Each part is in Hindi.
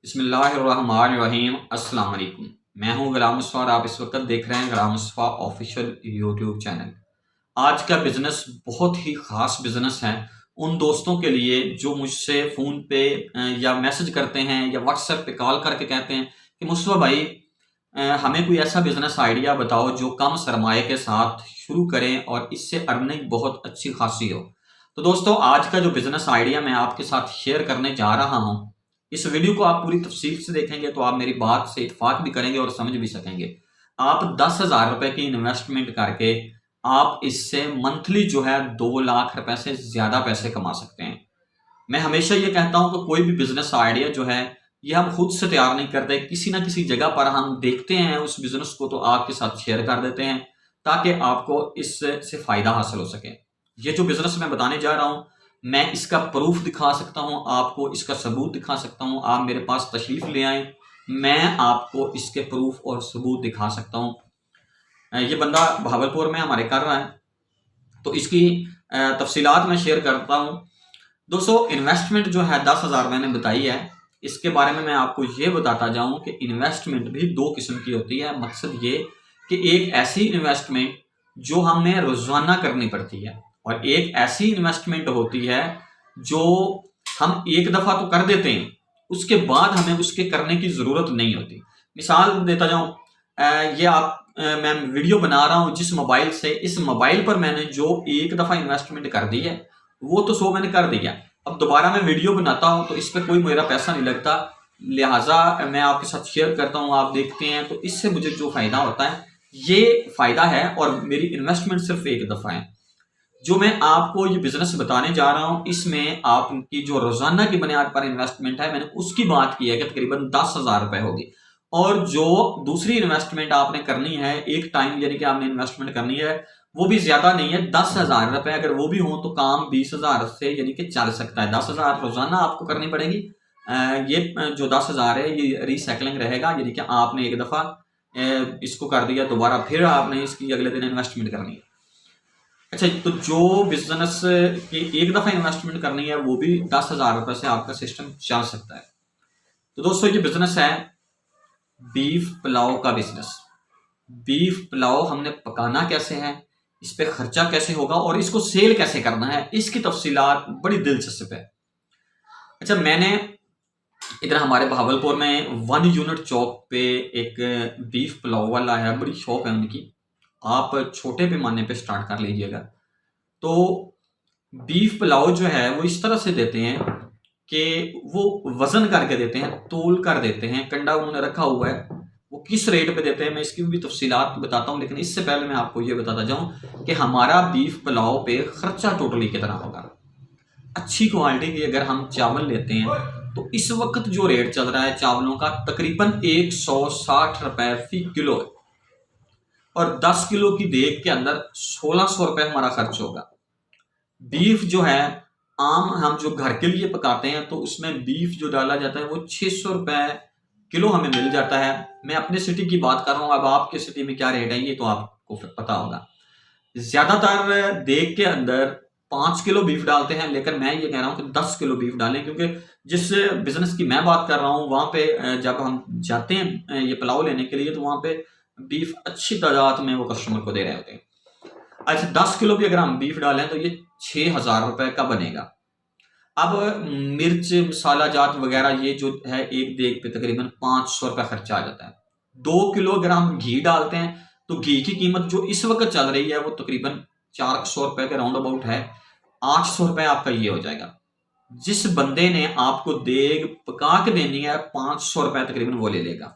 बिस्मिल्लाहिर्रहमानिर्रहीम। अस्सलाम वालेकुम। मैं हूं गुलाम मुस्तफ़ा और आप इस वक्त देख रहे हैं गुलाम मुस्तफ़ा ऑफिशियल यूट्यूब चैनल। आज का बिज़नेस बहुत ही ख़ास बिज़नेस है उन दोस्तों के लिए जो मुझसे फ़ोन पे या मैसेज करते हैं या व्हाट्सएप पे कॉल करके कहते हैं कि मुस्तफ़ा भाई, हमें कोई ऐसा बिज़नेस आइडिया बताओ जो कम सरमाए के साथ शुरू करें और इससे अर्निंग बहुत अच्छी खासी हो। तो दोस्तों, आज का जो बिज़नेस आइडिया मैं आपके साथ शेयर करने जा रहा हूँ, इस वीडियो को आप पूरी तफसील से देखेंगे तो आप मेरी बात से इत्तेफाक भी करेंगे और समझ भी सकेंगे। आप 10,000 रुपए की इन्वेस्टमेंट करके आप इससे मंथली जो है 2 लाख रुपए से ज़्यादा पैसे कमा सकते हैं। मैं हमेशा ये कहता हूँ कि कोई भी बिज़नेस आइडिया जो है, ये हम खुद से तैयार नहीं करते। किसी न किसी जगह पर हम देखते हैं उस बिज़नेस को तो आपके साथ शेयर कर देते हैं, ताकि आपको इससे फ़ायदा हासिल हो सके। ये जो बिज़नेस मैं बताने जा रहा हूँ, मैं इसका प्रूफ़ दिखा सकता हूँ आपको, इसका सबूत दिखा सकता हूँ। आप मेरे पास तशरीफ़ ले आएँ, मैं आपको इसके प्रूफ़ और सबूत दिखा सकता हूँ। ये बंदा भागलपुर में हमारे कर रहा है, तो इसकी तफ़सीलात मैं शेयर करता हूँ। दोस्तों, इन्वेस्टमेंट जो है 10,000 मैंने बताई है, इसके बारे में मैं आपको ये बताता जाऊँ कि इन्वेस्टमेंट भी 2 किस्म की होती है। मकसद ये कि एक ऐसी इन्वेस्टमेंट जो हमें रोज़ाना करनी पड़ती है और एक ऐसी इन्वेस्टमेंट होती है जो हम एक दफ़ा तो कर देते हैं, उसके बाद हमें उसके करने की ज़रूरत नहीं होती। मिसाल देता जाऊँ, ये मैं वीडियो बना रहा हूँ जिस मोबाइल से, इस मोबाइल पर मैंने जो एक दफ़ा इन्वेस्टमेंट कर दी है, वो तो 100 मैंने कर दिया। अब दोबारा मैं वीडियो बनाता हूँ तो इस पे कोई मेरा पैसा नहीं लगता, लिहाजा मैं आपके साथ शेयर करता हूँ, आप देखते हैं, तो इससे मुझे जो फ़ायदा होता है, ये फ़ायदा है और मेरी इन्वेस्टमेंट सिर्फ एक दफ़ा है। जो मैं आपको ये बिज़नेस बताने जा रहा हूँ, इसमें आपकी जो रोज़ाना की बुनियाद पर इन्वेस्टमेंट है, मैंने उसकी बात की है कि तकरीबन 10,000 रुपए होगी। और जो दूसरी इन्वेस्टमेंट आपने करनी है, एक टाइम यानी कि आपने इन्वेस्टमेंट करनी है, वो भी ज़्यादा नहीं है, 10,000 रुपए अगर वो भी हों तो काम 20,000 से यानी कि चल सकता है। 10,000 रोज़ाना आपको करनी पड़ेगी। ये जो 10,000 है ये रीसाइक्लिंग रहेगा, यानी कि आपने एक दफ़ा इसको कर दिया, दोबारा फिर आपने इसकी अगले दिन इन्वेस्टमेंट करनी है। अच्छा, तो जो बिज़नेस की एक दफ़ा इन्वेस्टमेंट करनी है, वो भी 10,000 रुपए से आपका सिस्टम चल सकता है। तो दोस्तों, ये बिज़नेस है बीफ पुलाव का बिज़नेस। बीफ पुलाव हमने पकाना कैसे है, इस पे खर्चा कैसे होगा और इसको सेल कैसे करना है, इसकी तफसीलात बड़ी दिलचस्प है। अच्छा, मैंने इधर हमारे भागलपुर में 1 यूनिट चौक पे एक बीफ पुलाव वाला है, बड़ी शॉप है उनकी। आप छोटे पैमाने पे स्टार्ट कर लीजिएगा। तो बीफ पुलाव जो है वो इस तरह से देते हैं कि वो वज़न करके देते हैं, तौल कर देते हैं, कंडा उन्होंने रखा हुआ है। वो किस रेट पे देते हैं मैं इसकी भी तफ़सीलात बताता हूँ, लेकिन इससे पहले मैं आपको ये बताता जाऊँ कि हमारा बीफ पुलाव पे खर्चा टोटली कितना होगा। अच्छी क्वालिटी की अगर हम चावल लेते हैं तो इस वक्त जो रेट चल रहा है चावलों का, तकरीबन 160 रुपए फी किलो है और 10 किलो की देग के अंदर 1600 रुपए हमारा खर्च होगा। बीफ जो है, आम हम जो घर के लिए पकाते हैं तो उसमें बीफ जो डाला जाता है वो 600 रुपए किलो हमें मिल जाता है। मैं अपने सिटी की बात कर रहा हूँ, अब आपके सिटी में क्या रेट है ये तो आपको फिर पता होगा। ज्यादातर देग के अंदर 5 किलो बीफ डालते हैं, लेकिन मैं ये कह रहा हूँ कि 10 किलो बीफ डालें, क्योंकि जिस बिजनेस की मैं बात कर रहा हूँ वहां पे जब हम जाते हैं ये पुलाव लेने के लिए, तो वहां पे बीफ अच्छी तादाद में वो कस्टमर को दे रहे होते हैं। अच्छा, 10 किलो भी अगर हम बीफ डालें तो ये 6,000 रुपए का बनेगा। अब मिर्च मसाला जात वगैरह ये जो है, एक देग पे तकरीबन 500 रुपए खर्चा आ जाता है। 2 किलो अगर हम घी डालते हैं तो घी की कीमत जो इस वक्त चल रही है वो तकरीबन 400 रुपए के राउंड अबाउट है। 800 रुपए आपका ये हो जाएगा। जिस बंदे ने आपको देग पका के देनी है, 500 रुपए तकरीबन वो ले लेगा।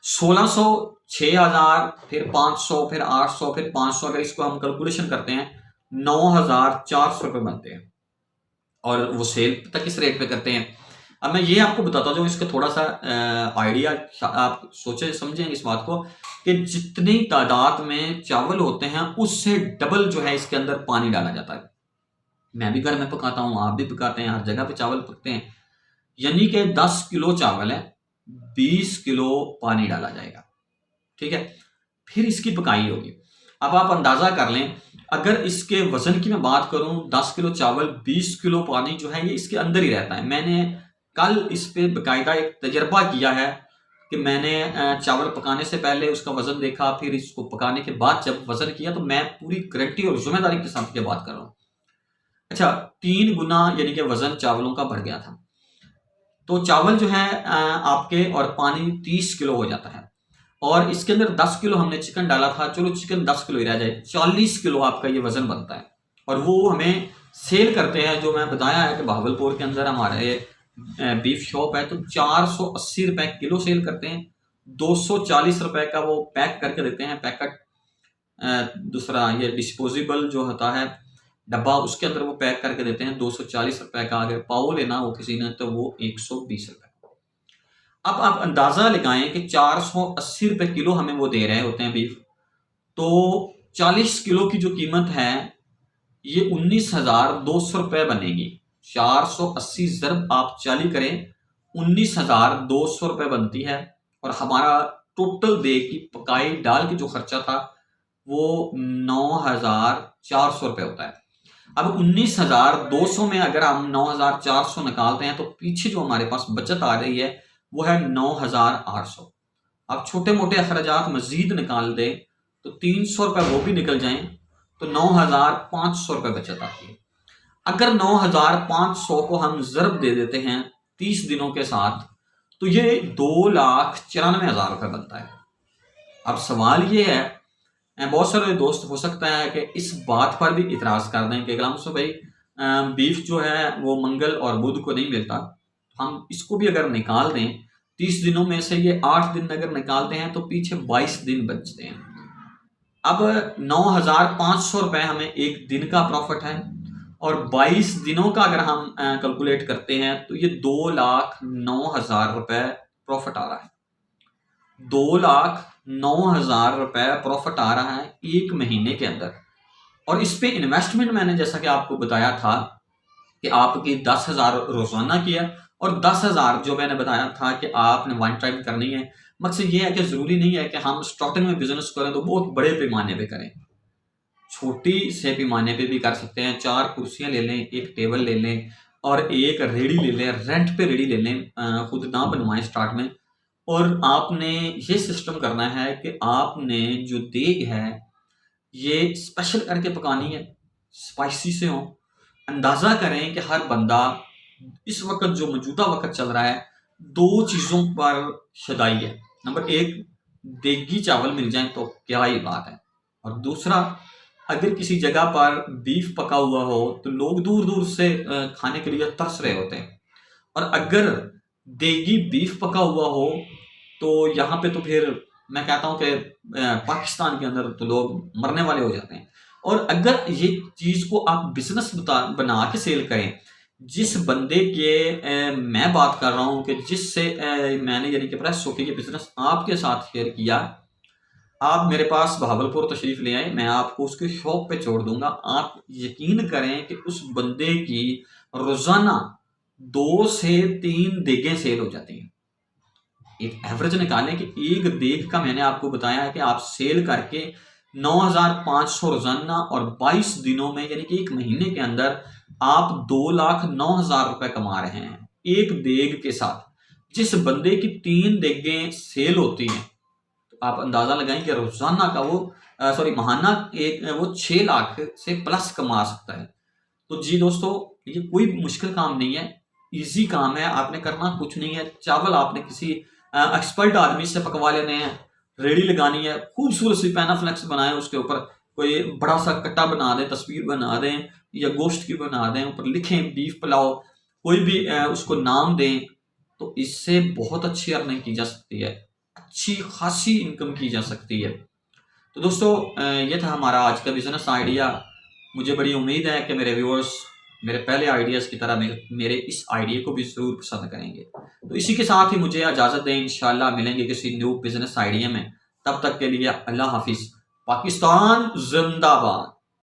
1600, 6000, फिर 500, फिर 800, फिर 500, अगर इसको हम कैलकुलेशन करते हैं 9,400 रुपए बनते हैं। और वो सेल तक किस रेट पे करते हैं। अब मैं ये आपको बताता हूँ इसका थोड़ा सा आइडिया, आप सोचे समझें इस बात को कि जितनी तादाद में चावल होते हैं उससे डबल जो है इसके अंदर पानी डाला जाता है। मैं भी घर में पकाता हूँ, आप भी पकाते हैं, हर जगह पे चावल पकते हैं। यानी कि 10 किलो चावल है, 20 किलो पानी डाला जाएगा। ठीक है, फिर इसकी पकाई होगी। अब आप अंदाजा कर लें, अगर इसके वजन की मैं बात करूं, 10 किलो चावल 20 किलो पानी जो है ये इसके अंदर ही रहता है। मैंने कल इस पे बाकायदा एक तजर्बा किया है कि मैंने चावल पकाने से पहले उसका वज़न देखा, फिर इसको पकाने के बाद जब वज़न किया तो मैं पूरी गारंटी और ज़िम्मेदारी के साथ ये बात कर रहा हूँ। अच्छा, 3 गुना यानी कि वज़न चावलों का बढ़ गया था। तो चावल जो है आपके और पानी 30 किलो हो जाता है और इसके अंदर 10 किलो हमने चिकन डाला था, चलो चिकन 10 किलो ही रह जाए, 40 किलो आपका ये वज़न बनता है और वो हमें सेल करते हैं। जो मैं बताया है कि बहावलपुर के अंदर हमारे बीफ शॉप है तो 480 रुपए किलो सेल करते हैं, 240 रुपए का वो पैक करके देते हैं पैकेट। दूसरा ये डिस्पोजेबल जो होता है डब्बा, उसके अंदर वो पैक करके देते हैं 240 रुपए का। अगर पाव लेना हो किसी ने तो वो 120 रुपए। अब आप अंदाजा लगाएं कि 480 रुपए किलो हमें वो दे रहे होते हैं बीफ, तो 40 किलो की जो कीमत है ये 19,200 रुपए बनेगी। 480 ज़रब आप 40 करें, 19,200 रुपए बनती है और हमारा टोटल देग की पकाई डाल के जो खर्चा था वो 9,400 रुपए होता है। अब 19,200 में अगर हम 9,400 निकालते हैं तो पीछे जो हमारे पास बचत आ रही है वो है 9,800। आप छोटे मोटे अखराजात मजीद निकाल दें तो 300 रुपए वो भी निकल जाएं तो 9,500 रुपए बचत आती है। अगर 9,500 को हम ज़रब दे देते हैं 30 दिनों के साथ तो ये 2,94,000 रुपए बनता है। अब सवाल ये है, बहुत सारे दोस्त हो सकता है कि इस बात पर भी इतराज कर दें कि गुलाम भाई बीफ जो है वो मंगल और बुध को नहीं मिलता, हम इसको भी अगर निकाल दें 30 दिनों में से ये 8 दिन अगर निकालते हैं तो पीछे 22 दिन बचते हैं। अब 9,500 रुपए हमें एक दिन का प्रॉफिट है और 22 दिनों का अगर हम कैलकुलेट करते हैं तो ये 2,09,000 रुपए प्रॉफिट आ रहा है। 2,09,000 रुपए प्रॉफिट आ रहा है एक महीने के अंदर। और इस पे इन्वेस्टमेंट मैंने जैसा कि आपको बताया था कि आपकी 10,000 रोजाना की है और 10,000 जो मैंने बताया था कि आपने वन टाइम करनी है। मकसद ये है कि जरूरी नहीं है कि हम स्टार्टिंग में बिजनेस करें तो बहुत बड़े पैमाने पे करें, छोटी से पैमाने पे भी कर सकते हैं। 4 कुर्सियां ले लें, एक टेबल ले लें और एक रेडी ले लें, रेंट पे रेडी ले लें, खुद ना बनवाएं स्टार्ट में। और आपने ये सिस्टम करना है कि आपने जो देग है ये स्पेशल करके पकानी है, स्पाइसी से हो। अंदाजा करें कि हर बंदा इस वक्त जो मौजूदा वक्त चल रहा है 2 चीजों पर शदाई है। नंबर 1, देगी चावल मिल जाए तो क्या ही बात है, और दूसरा अगर किसी जगह पर बीफ पका हुआ हो तो लोग दूर दूर से खाने के लिए तरस रहे होते हैं। और अगर देगी बीफ पका हुआ हो तो यहाँ पे तो फिर मैं कहता हूँ कि पाकिस्तान के अंदर तो लोग मरने वाले हो जाते हैं। और अगर ये चीज को आप बिजनेस बना के सेल करें, जिस बंदे के मैं बात कर रहा हूँ कि जिससे मैंने यानी कि प्रेस सोफी के बिजनेस आपके साथ शेयर किया, आप मेरे पास बहावलपुर तशरीफ ले आए, मैं आपको उसके शॉप पे छोड़ दूंगा। आप यकीन करें कि उस बंदे की रोजाना 2 से 3 देगें सेल हो जाती हैं। एक एवरेज निकालें कि एक देग का मैंने आपको बताया है कि आप सेल करके 9,500 रोजाना और 22 दिनों में यानी कि एक महीने के अंदर आप 2,09,000 रुपए कमा रहे हैं एक देग के साथ। जिस बंदे की 3 देगें सेल होती हैं तो आप अंदाजा लगाएं कि रोजाना का वो महाना वो 6 लाख से प्लस कमा सकता है। तो जी दोस्तों, ये कोई मुश्किल काम नहीं है, इजी काम है। आपने करना कुछ नहीं है, चावल आपने किसी एक्सपर्ट आदमी से पकवा लेने हैं, रेडी लगानी है, खूबसूरत सी पैनाफ्लेक्स बनाए, उसके ऊपर कोई बड़ा सा कट्टा बना दें, तस्वीर बना दें या गोश्त की बना दें, ऊपर लिखें बीफ पुलाव, कोई भी उसको नाम दें, तो इससे बहुत अच्छी अर्निंग की जा सकती है, अच्छी खासी इनकम की जा सकती है। तो दोस्तों ये था हमारा आज का बिजनेस आइडिया। मुझे बड़ी उम्मीद है कि मेरे व्यूअर्स मेरे पहले आइडियाज़ की तरह मेरे इस आइडिया को भी ज़रूर पसंद करेंगे। तो इसी के साथ ही मुझे इजाज़त दें, इंशाल्लाह मिलेंगे किसी न्यू बिजनेस आइडिया में। तब तक के लिए अल्लाह हाफिज़। पाकिस्तान जिंदाबाद।